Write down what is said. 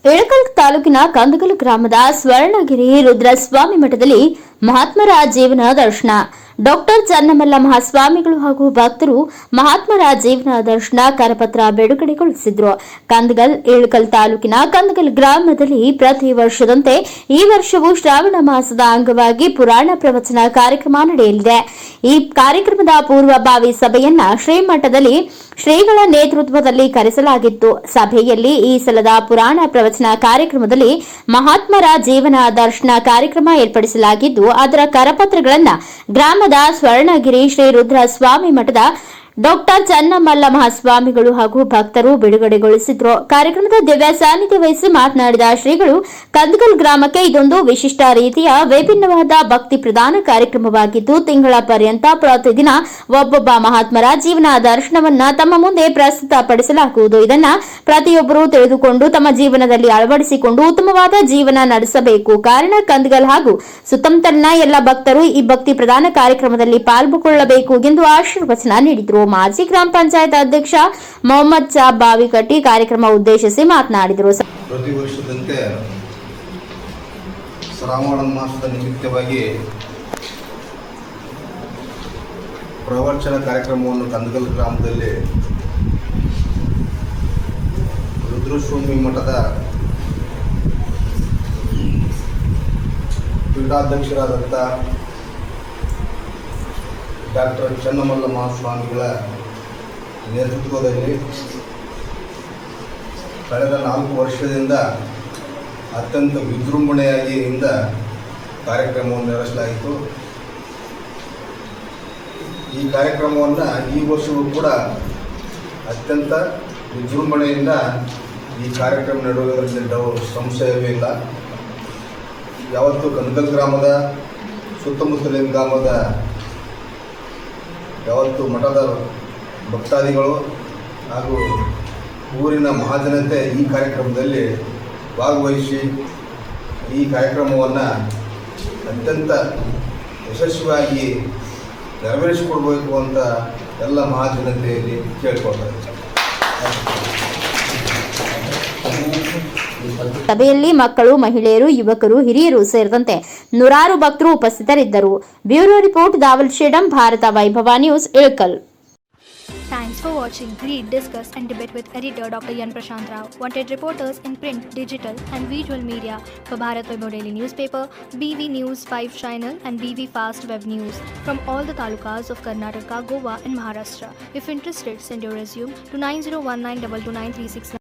ಇಳಕಲ್ ತಾಲೂಕಿನ ಕಂದಗಲ್ ಗ್ರಾಮದ ಸ್ವರ್ಣಗಿರಿ ರುದ್ರಸ್ವಾಮಿ ಮಠದಲ್ಲಿ ಮಹಾತ್ಮರ ಜೀವನ ದರ್ಶನ. ಡಾಕ್ಟರ್ ಚನ್ನಮಲ್ಲ ಮಹಾಸ್ವಾಮಿಗಳು ಹಾಗೂ ಭಕ್ತರು ಮಹಾತ್ಮರ ಜೀವನ ದರ್ಶನ ಕರಪತ್ರ ಬಿಡುಗಡೆಗೊಳಿಸಿದ್ರು. ಕಂದಗಲ್ ಇಳಕಲ್ ತಾಲೂಕಿನ ಕಂದಗಲ್ ಗ್ರಾಮದಲ್ಲಿ ಪ್ರತಿ ವರ್ಷದಂತೆ ಈ ವರ್ಷವೂ ಶ್ರಾವಣ ಮಾಸದ ಅಂಗವಾಗಿ ಪುರಾಣ ಪ್ರವಚನ ಕಾರ್ಯಕ್ರಮ ನಡೆಯಲಿದೆ. ಈ ಕಾರ್ಯಕ್ರಮದ ಪೂರ್ವಭಾವಿ ಸಭೆಯನ್ನ ಶ್ರೀಮಠದಲ್ಲಿ ಶ್ರೀಗಳ ನೇತೃತ್ವದಲ್ಲಿ ಕರೆಸಲಾಗಿತ್ತು. ಸಭೆಯಲ್ಲಿ ಈ ಸಲದ ಪುರಾಣ ಪ್ರವಚನ ಕಾರ್ಯಕ್ರಮದಲ್ಲಿ ಮಹಾತ್ಮರ ಜೀವನ ದರ್ಶನ ಕಾರ್ಯಕ್ರಮ ಏರ್ಪಡಿಸಲಾಗಿದ್ದು, ಅದರ ಕರಪತ್ರಗಳನ್ನು ಗ್ರಾಮದ ಸ್ವರ್ಣಗಿರಿ ಶ್ರೀ ರುದ್ರಸ್ವಾಮಿ ಮಠದ ಡಾಕ್ಟರ್ ಚನ್ನಮಲ್ಲ ಮಹಾಸ್ವಾಮಿಗಳು ಹಾಗೂ ಭಕ್ತರು ಬಿಡುಗಡೆಗೊಳಿಸಿದ್ರು. ಕಾರ್ಯಕ್ರಮದ ದಿವ್ಯ ಸಾನ್ನಿಧ್ಯ ವಹಿಸಿ ಮಾತನಾಡಿದ ಶ್ರೀಗಳು, ಕಂದಗಲ್ ಗ್ರಾಮಕ್ಕೆ ಇದೊಂದು ವಿಶಿಷ್ಟ ರೀತಿಯ ವಿಭಿನ್ನವಾದ ಭಕ್ತಿ ಪ್ರದಾನ ಕಾರ್ಯಕ್ರಮವಾಗಿದ್ದು, ತಿಂಗಳ ಪರ್ಯಂತ ಪ್ರತಿದಿನ ಒಬ್ಬೊಬ್ಬ ಮಹಾತ್ಮರ ಜೀವನ ದರ್ಶನವನ್ನ ತಮ್ಮ ಮುಂದೆ ಪ್ರಸ್ತುತಪಡಿಸಲಾಗುವುದು. ಇದನ್ನ ಪ್ರತಿಯೊಬ್ಬರು ತಿಳಿದುಕೊಂಡು ತಮ್ಮ ಜೀವನದಲ್ಲಿ ಅಳವಡಿಸಿಕೊಂಡು ಉತ್ತಮವಾದ ಜೀವನ ನಡೆಸಬೇಕು. ಕಾರಣ ಕಂದಗಲ್ ಹಾಗೂ ಸುತ್ತಮುತ್ತಲಿನ ಎಲ್ಲ ಭಕ್ತರು ಈ ಭಕ್ತಿ ಪ್ರದಾನ ಕಾರ್ಯಕ್ರಮದಲ್ಲಿ ಪಾಲ್ಗೊಳ್ಳಬೇಕು ಎಂದು ಆಶೀರ್ವಚನ ನೀಡಿದರು. ಮಾಜಿ ಗ್ರಾಮ ಪಂಚಾಯತ್ ಅಧ್ಯಕ್ಷ ಮೊಹಮ್ಮದ್ ಚಾ ಬಾವಿಕಟ್ಟಿ ಕಾರ್ಯಕ್ರಮ ಉದ್ದೇಶಿಸಿ ಮಾತನಾಡಿದರು. ಪ್ರತಿ ವರ್ಷದಂತೆ ಶ್ರಾವಣ ಮಾಸದ ನಿಮಿತ್ತವಾಗಿ ಪ್ರವಚನ ಕಾರ್ಯಕ್ರಮವನ್ನು ಕಂದಗಲ್ ಗ್ರಾಮದಲ್ಲಿ ರುದ್ರಸ್ವಾಮಿ ಮಠದ ಪೀಠಾಧ್ಯಕ್ಷರಾದಂಥ ಡಾಕ್ಟರ್ ಚನ್ನಮಲ್ಲ ಮಹಾಸ್ವಾಮಿಗಳ ನೇತೃತ್ವದಲ್ಲಿ ಕಳೆದ 4 ವರ್ಷದಿಂದ ಅತ್ಯಂತ ವಿಜೃಂಭಣೆಯಾಗಿಯಿಂದ ಕಾರ್ಯಕ್ರಮವನ್ನು ನಡೆಸಲಾಯಿತು. ಈ ಕಾರ್ಯಕ್ರಮವನ್ನು ಈ ವರ್ಷವೂ ಕೂಡ ಅತ್ಯಂತ ವಿಜೃಂಭಣೆಯಿಂದ ಈ ಕಾರ್ಯಕ್ರಮ ನಡೆಯುವುದರಲ್ಲಿ ಸಂಶಯವೇ ಇಲ್ಲ. ಯಾವತ್ತು ಕಂದಗಲ್ ಗ್ರಾಮದ ಸುತ್ತಮುತ್ತಲಿನ ಗ್ರಾಮದ ಯಾವತ್ತು ಮಠದ ಭಕ್ತಾದಿಗಳು ಹಾಗೂ ಊರಿನ ಮಹಾಜನತೆ ಈ ಕಾರ್ಯಕ್ರಮದಲ್ಲಿ ಭಾಗವಹಿಸಿ ಈ ಕಾರ್ಯಕ್ರಮವನ್ನು ಅತ್ಯಂತ ಯಶಸ್ವಿಯಾಗಿ ನೆರವೇರಿಸಿಕೊಡ್ಬೇಕು ಅಂತ ಎಲ್ಲ ಮಹಾಜನತೆಯಲ್ಲಿ ಕೇಳಿಕೊಳ್ತಾರೆ. ಸಭೆಯಲ್ಲಿ ಮಕ್ಕಳು, ಮಹಿಳೆಯರು, ಯುವಕರು, ಹಿರಿಯರು ಸೇರಿದಂತೆ ನೂರಾರು ಭಕ್ತರು ಉಪಸ್ಥಿತರಿದ್ದರು. ಬ್ಯೂರೋ ರಿಪೋರ್ಟ್ ದಾವಲ್ ಶೇಡಂ, ಭಾರತ ವೈಭವ news, Ilkal. Thanks for watching. Read, discuss and debate with editor Dr. Yan Prashant Rao. Wanted reporters in print, digital and visual media for Bharat Vaibhav Daily Newspaper, BV News 5 Channel and BV Fast Web News from all the talukas of Karnataka, Goa and Maharashtra. If interested, send your resume to 9019229369.